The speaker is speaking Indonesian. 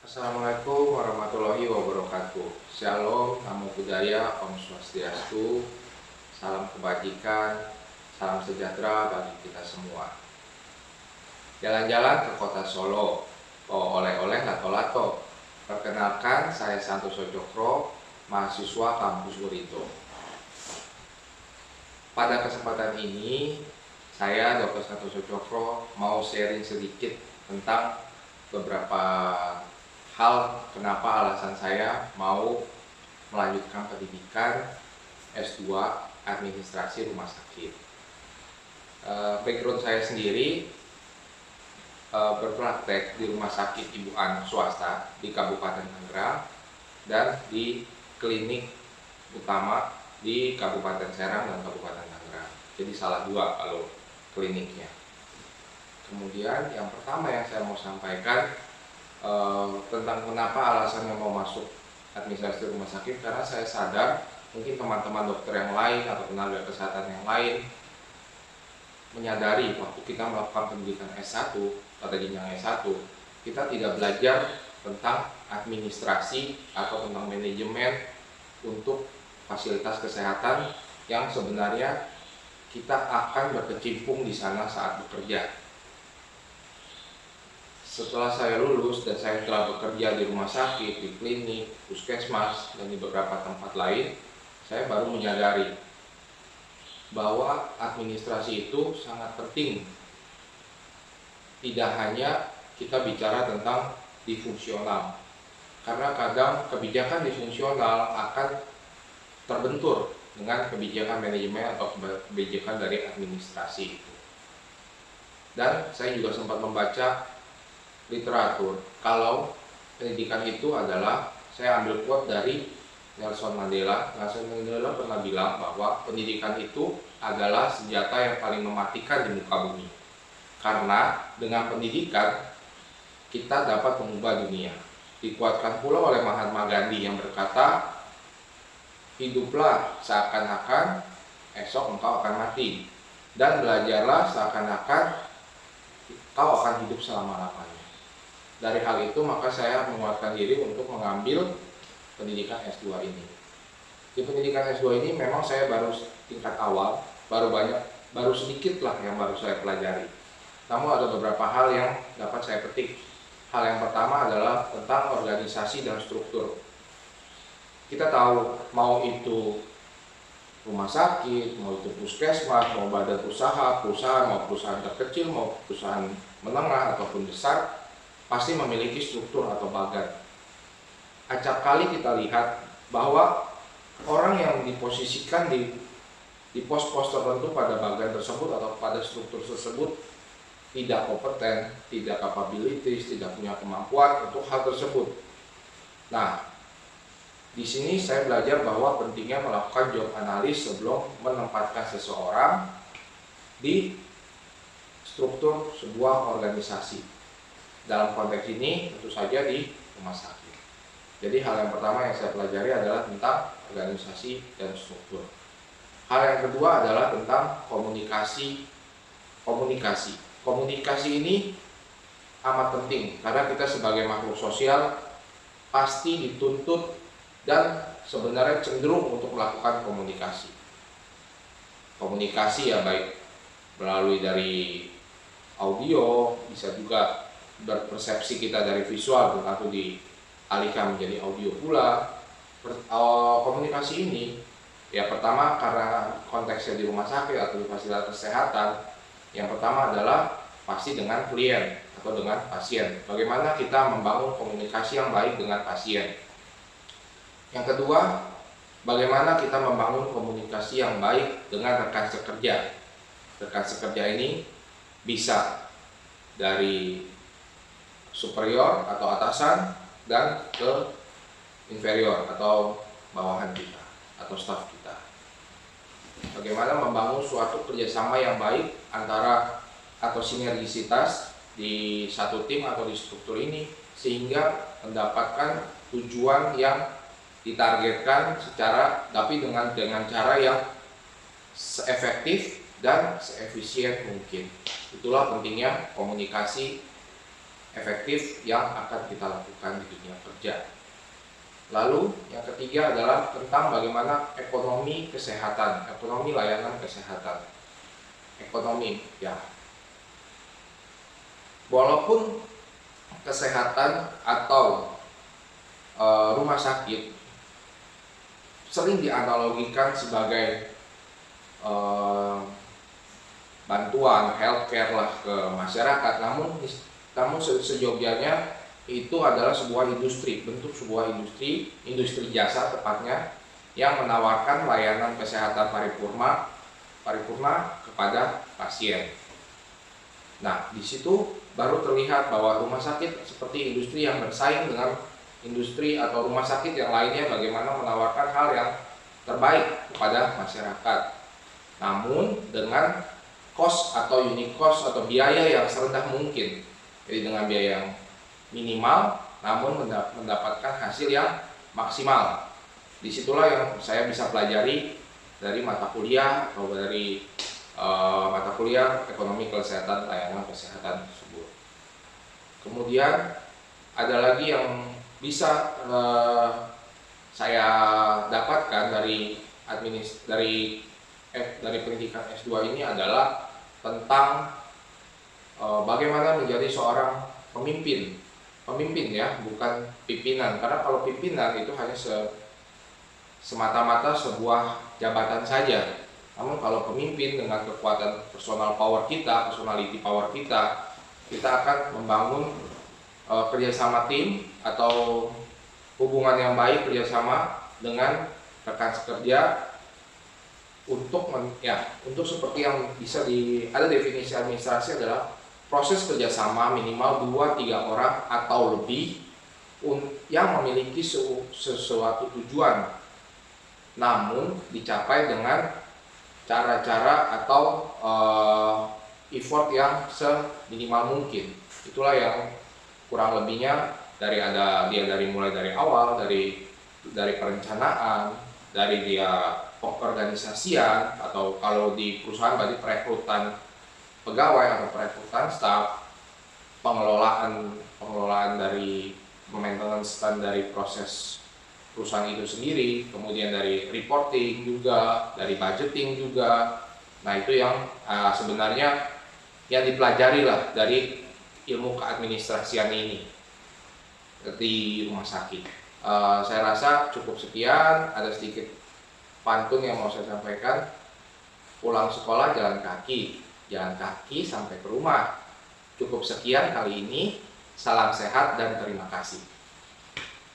Assalamualaikum warahmatullahi wabarakatuh. Shalom, namo buddhaya, Om Swastiastu, salam kebajikan, salam sejahtera bagi kita semua. Jalan-jalan ke kota Solo, bawa oleh-oleh lato-lato. Perkenalkan, saya Santoso Cokro, mahasiswa kampus Urito. Pada kesempatan ini, saya Dr. Santoso Cokro mau sharing sedikit tentang beberapa hal kenapa alasan saya mau melanjutkan pendidikan S2 Administrasi Rumah Sakit. Background saya sendiri berpraktek di rumah sakit Ibu An swasta di Kabupaten Tangerang dan di klinik utama di Kabupaten Serang dan Kabupaten Tangerang. Jadi salah dua kalau kliniknya. Kemudian yang pertama yang saya mau sampaikan tentang kenapa alasannya mau masuk administrasi rumah sakit, karena saya sadar mungkin teman-teman dokter yang lain atau tenaga kesehatan yang lain menyadari waktu kita melakukan pendidikan S1 pada jenjang S1 kita tidak belajar tentang administrasi atau tentang manajemen untuk fasilitas kesehatan yang sebenarnya kita akan berkecimpung di sana saat bekerja. Setelah saya lulus dan saya telah bekerja di rumah sakit, di klinik, puskesmas, dan di beberapa tempat lain, saya baru menyadari bahwa administrasi itu sangat penting. Tidak hanya kita bicara tentang difungsional, karena kadang kebijakan difungsional akan terbentur dengan kebijakan manajemen atau kebijakan dari administrasi itu. Dan saya juga sempat membaca literatur kalau pendidikan itu adalah, saya ambil quote dari Nelson Mandela. Nelson Mandela pernah bilang bahwa pendidikan itu adalah senjata yang paling mematikan di muka bumi, karena dengan pendidikan kita dapat mengubah dunia. Dikuatkan pula oleh Mahatma Gandhi yang berkata, hiduplah seakan-akan esok engkau akan mati, dan belajarlah seakan-akan kau akan hidup selama-lamanya. Dari hal itu maka saya menguatkan diri untuk mengambil pendidikan S2 ini. Di pendidikan S2 ini memang saya baru tingkat awal, baru sedikit lah yang baru saya pelajari. Namun ada beberapa hal yang dapat saya petik. Hal yang pertama adalah tentang organisasi dan struktur. Kita tahu mau itu rumah sakit, mau itu puskesmas, mau badan usaha, perusahaan, mau perusahaan terkecil, mau perusahaan menengah ataupun besar, pasti memiliki struktur atau bagan. Acap kali kita lihat bahwa orang yang diposisikan di pos-pos tertentu pada bagan tersebut atau pada struktur tersebut tidak kompeten, tidak capabilities, tidak punya kemampuan untuk hal tersebut. Nah, di sini saya belajar bahwa pentingnya melakukan job analis sebelum menempatkan seseorang di struktur sebuah organisasi. Dalam konteks ini tentu saja di rumah sakit. Jadi hal yang pertama yang saya pelajari adalah tentang organisasi dan struktur. Hal yang kedua adalah tentang komunikasi. Komunikasi ini amat penting karena kita sebagai makhluk sosial pasti dituntut dan sebenarnya cenderung untuk melakukan komunikasi. Komunikasi ya baik melalui dari audio, bisa juga berpersepsi kita dari visual atau dialihkan menjadi audio pula. Komunikasi ini ya pertama karena konteksnya di rumah sakit atau di fasilitas kesehatan, yang pertama adalah pasti dengan klien atau dengan pasien. Bagaimana kita membangun komunikasi yang baik dengan pasien. Yang kedua, bagaimana kita membangun komunikasi yang baik dengan rekan sekerja. Rekan sekerja ini bisa dari superior atau atasan dan ke inferior atau bawahan kita atau staf kita. Bagaimana membangun suatu kerjasama yang baik antara atau sinergisitas di satu tim atau di struktur ini sehingga mendapatkan tujuan yang ditargetkan tapi dengan cara yang seefektif dan seefisien mungkin. Itulah pentingnya komunikasi efektif yang akan kita lakukan di dunia kerja. Lalu yang ketiga adalah tentang bagaimana ekonomi kesehatan, ekonomi layanan kesehatan. Ekonomi ya. Walaupun kesehatan atau rumah sakit sering dianalogikan sebagai bantuan healthcare lah ke masyarakat, namun sejogjanya itu adalah sebuah industri, bentuk sebuah industri jasa tepatnya, yang menawarkan layanan kesehatan paripurna kepada pasien. Nah, di situ baru terlihat bahwa rumah sakit seperti industri yang bersaing dengan industri atau rumah sakit yang lainnya, bagaimana menawarkan hal yang terbaik kepada masyarakat. Namun dengan cost atau unit cost atau biaya yang serendah mungkin. Jadi dengan biaya yang minimal namun mendapatkan hasil yang maksimal. Disitulah yang saya bisa pelajari dari mata kuliah atau dari mata kuliah ekonomi kesehatan layanan kesehatan tersebut. Kemudian ada lagi yang bisa saya dapatkan dari pendidikan S2 ini adalah tentang bagaimana menjadi seorang pemimpin ya, bukan pimpinan. Karena kalau pimpinan itu hanya semata-mata sebuah jabatan saja. Namun kalau pemimpin dengan kekuatan personality power kita akan membangun kerjasama tim atau hubungan yang baik kerjasama dengan rekan sekerja untuk seperti yang bisa ada definisi administrasi adalah proses kerjasama minimal 2-3 orang atau lebih yang memiliki sesuatu tujuan, namun dicapai dengan cara-cara atau effort yang seminimal mungkin. Itulah yang kurang lebihnya mulai dari awal, dari perencanaan, dari dia pengorganisasian, atau kalau di perusahaan berarti perekrutan pegawai atau perekrutan staf, pengelolaan dari maintenance dan dari proses perusahaan itu sendiri, kemudian dari reporting juga, dari budgeting juga. Nah, itu yang sebenarnya yang dipelajari lah dari ilmu keadministrasian ini di rumah sakit. Saya rasa cukup sekian. Ada sedikit pantun yang mau saya sampaikan. Pulang sekolah jalan kaki sampai ke rumah. Cukup sekian kali ini. Salam sehat dan terima kasih.